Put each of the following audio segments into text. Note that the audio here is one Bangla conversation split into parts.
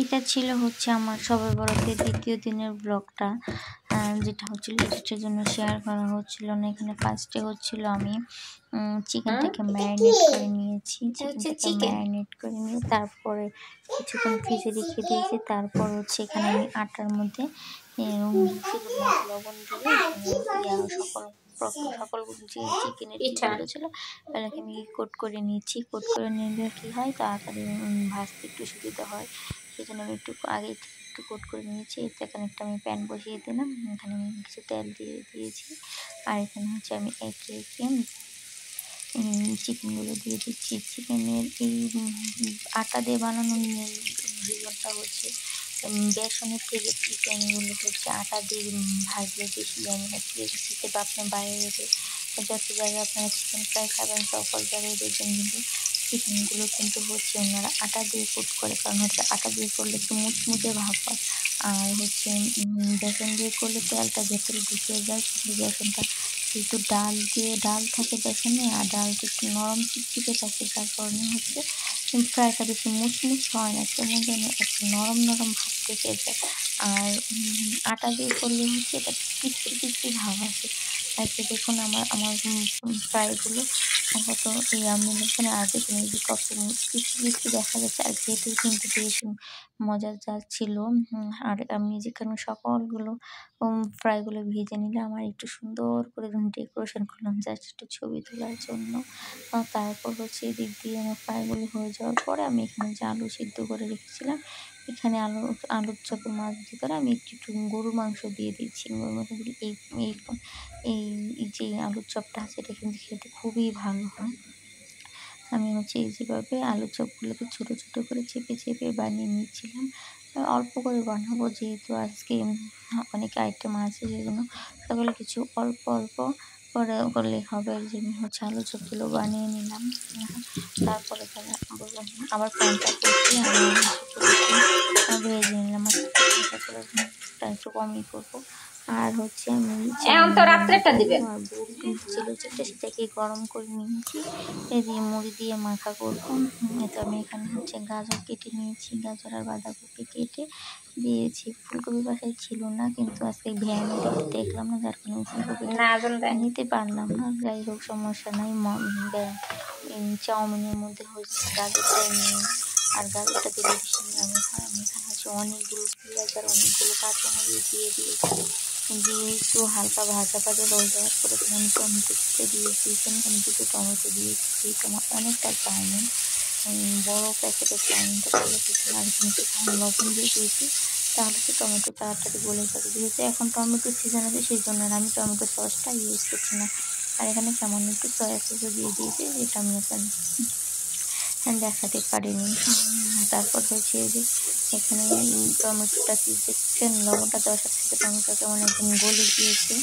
এটা ছিল হচ্ছে আমার সবে বরাতের দ্বিতীয় দিনের ব্লগটা, যেটা হচ্ছিল এডিটের জন্য শেয়ার করা হচ্ছিল না। এখানে ফার্স্টে হচ্ছিল আমি চিকেনটাকে ম্যারিনেট করে নিয়েছি। চিকেনটাকে ম্যারিনেট করে নিয়ে তারপরে কিছুক্ষণ ফ্রিজে রেখে দিয়েছি। তারপর হচ্ছে এখানে আমি আটার মধ্যে শুধু লবণ দিয়ে সকল যে চিকেনের পিসগুলো ছিল এগুলোকে আমি কোট করে নিচ্ছি। কোট করে নিলে কি হয়, তাড়াতাড়ি ভাজতে একটু সুবিধা হয়। সেই জন্য আমি একটু আগে থেকে একটু কোট করে নিয়েছি। এখানে একটা আমি প্যান বসিয়ে দিলাম, এখানে আমি কিছু তেল দিয়ে দিয়েছি। আর এখানে হচ্ছে আমি একে একে চিকেনগুলো দিয়ে দিচ্ছি। চিকেনের এই আটা দিয়ে বানানো রিজনটা হচ্ছে বেসনের থেকে চিকেনগুলো হচ্ছে আটা দিয়ে ভাজলে বেশি আমি হচ্ছে রেসিপিতে বা আপনার বাইরে যত জায়গায় আপনারা চিকেন ফ্রাই খাবেন সকল জায়গায় দেখবেন কিন্তু চিকেনগুলো কিন্তু হচ্ছে ওনারা আটা দিয়ে কোট করে, কারণ হচ্ছে আটা দিয়ে করলে একটু মুচমুচে ভাব হয়। আর হচ্ছে বেসন দিয়ে করলে তেলটা ভেতরে ঢুকে যায়, কিন্তু বেসনটা যেহেতু ডাল থাকে বেসনে, আর ডালটা একটু নরম চিপচিপে থাকে, যার কারণে হচ্ছে ফ্রাইটা বেশি মুচমুচ হয় না, কেমন যেন একটা নরম নরম ভাব থেকে যায়। আর আটা দিয়ে করলে হচ্ছে এটা ক্রিস্পি ক্রিস্পি ভাব আসে। তাই দেখুন আমার ফ্রাইগুলো কত ইয়ামি দেখুন, আর দেখুন এই যে কত ক্রিস্পি ক্রিস্পি দেখা যাচ্ছে, আর খেতেও কিন্তু বেশ মজার ছিল। আর আমি যেখানে সকলগুলো ফ্রাইগুলো ভেজে নিলে আমার একটু সুন্দর করে ডেকোরেশন করলাম জাস্ট একটু ছবি তোলার জন্য। তারপর হচ্ছে এদিক দিয়ে আমার ফ্রাইগুলো হয়ে যাওয়ার পরে আমি এখানে যে আলু সিদ্ধ করে রেখেছিলাম, এখানে আলুর চপের মাছ ভিতরে আমি একটু গরুর মাংস দিয়ে দিচ্ছি। গরুর মাংস দিলে এই যে আলুর চপটা আছে এটা কিন্তু খেতে খুবই ভালো হয়। আমি হচ্ছে এই যেভাবে আলুর চপগুলোকে ছোটো ছোটো করে চেপে চেপে বানিয়ে নিচ্ছিলাম। অল্প করে বানাবো, যেহেতু আজকে অনেক আইটেম আছে, সেজন্য সকলে কিছু অল্প অল্প করলে হবে। এই জন্য হচ্ছে আলুর চপগুলো বানিয়ে নিলাম। তারপরে আবার প্যানটা বসিয়ে আমি ভেজে নিলাম। একটু কমই করবো। আর হচ্ছে আমি এখন তো রাত্রেটা দিবে ছিল যেটা সেটাকে গরম করে নিয়েছি, এই দিয়ে মুড়ি দিয়ে মাখা করবো। তো আমি এখানে হচ্ছে গাজর কেটে নিয়েছি, গাজর আর বাঁধাকপি কেটে দিয়েছি। ফুলকপি বাসায় ছিল না, কিন্তু আজকে ভ্যানে দেখলাম না, যার কারণে ফুলকপি নিতে পারলাম না। যাই হোক, সমস্যা নাই। চাউমিনের মধ্যে হচ্ছে গাজরটা নিয়ে, আর গাজরটা দিলে বেশি আমি হয়। আমি এখানে হচ্ছে অনেকগুলো পেঁয়াজ আর অনেকগুলো কাঁচামরিচ দিয়ে দিয়েছি। দিয়ে একটু হালকা ভাজা ভাজা হয়ে যাওয়ার পরে আমি টমেটো কেটে দিয়েছি। এখানে আমি দুটো টমেটো দিয়েছি। যেহেতু আমার অনেকটা চাউমিন, বড় প্যাকেটের চাউমিনটা করে দিয়েছি, আর এখানে একটু লবণ দিয়ে দিয়েছি, তাহলে তো টমেটো তাড়াতাড়ি গলে যাবে। যেহেতু এখন টমেটোর সিজন আছে, সেই জন্য আমি টমেটো সসটা ইউজ করছি না। আর এখানে সামান্য একটু সয়া সসও দিয়ে দিয়েছি, যেটা আমি এখানে দেখাতে পারিনি। তারপর হচ্ছে যে এখানে টমেটোটা কি দেখছেন, লবণটা দেওয়ার সাথে সাথে টমেটো কেমন একদম গলে গিয়েছে।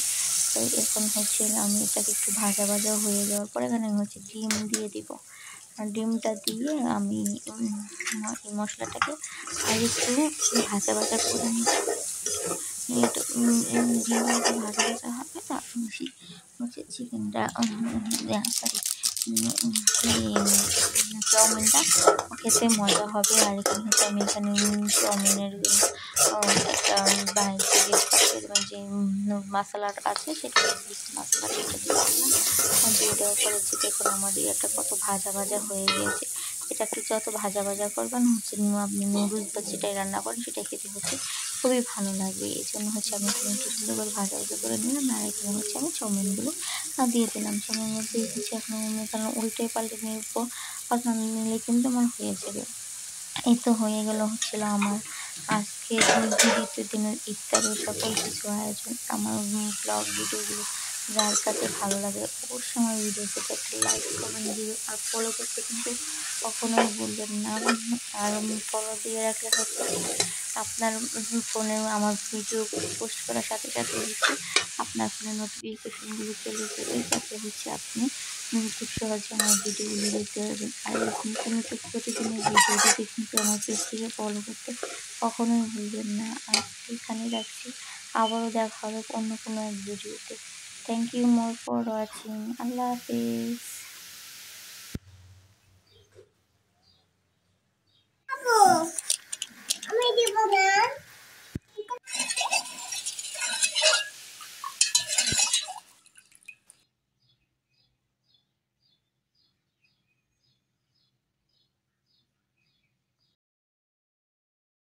তো এখন হচ্ছে আমি এটাকে একটু ভাজা ভাজা হয়ে যাওয়ার পরে এখানে আমি হচ্ছে ডিম দিয়ে দিব। আর ডিমটা দিয়ে আমি এই মশলাটাকে আর একটু ভাজা ভাজা করে নিব। ডিমটা ভাজা ভাজা হবে, তারপর হচ্ছে চিকেনটা সরি চাউমিনটা খেতে মজা হবে। আর এখানে হচ্ছে আমি চাউমিনের একটা যে মশলাটা আছে সেটা মশলাটা দিয়ে দেওয়ার পরে হচ্ছে দেখুন আমার একটা কত ভাজা ভাজা হয়ে গিয়েছে। এটা একটু যত ভাজা ভাজা করবেন হচ্ছে আপনি নুডলস বা যেটাই রান্না করেন সেটা খেতে হচ্ছে খুবই ভালো লাগবে। এই জন্য হচ্ছে আমি এখানে একটু সুন্দর করে ভাজা ভাজা করে নিলাম। আর এখানে হচ্ছে আমি চাউমিনগুলো দিয়ে দিলাম। চাউমিনগুলো দিয়ে দিচ্ছি। এখন আমি এখানে উল্টে পাল্টে নেবো, আপনার নিলে কিন্তু আমার হয়ে যাবে। এই তো হয়ে গেল হচ্ছিল আমার আজকে দ্বিতীয় দিনের ইফতারের সকল কিছু আয়োজন। আমার ব্লগ ভিডিওগুলো যার কাছে ভালো লাগে অবশ্যই আমার ভিডিওতে একটা লাইক কমেন্ট দিবে, আর ফলো করতে কিন্তু কখনোই ভুলবেন না। আর ফলো দিয়ে রাখলে হচ্ছে আপনার ফোনে আমার ভিডিও পোস্ট করার সাথে সাথে হচ্ছে আপনার ফোনে নোটিফিকেশনগুলো চলে যাবে, যাতে হচ্ছে আপনি খুব সহজে আমার ভিডিওগুলো দেখতে পারবেন। আর এরকম নিত্য প্রতিদিনের ভিডিও দিতে কিন্তু আমার পেজটিকে ফলো করতে কখনোই ভুলবেন না। আর এখানে রাখছি, আবারও দেখা হবে অন্য কোনো এক ভিডিওতে। Thank you more for watching. আল্লাহ হাফিজ।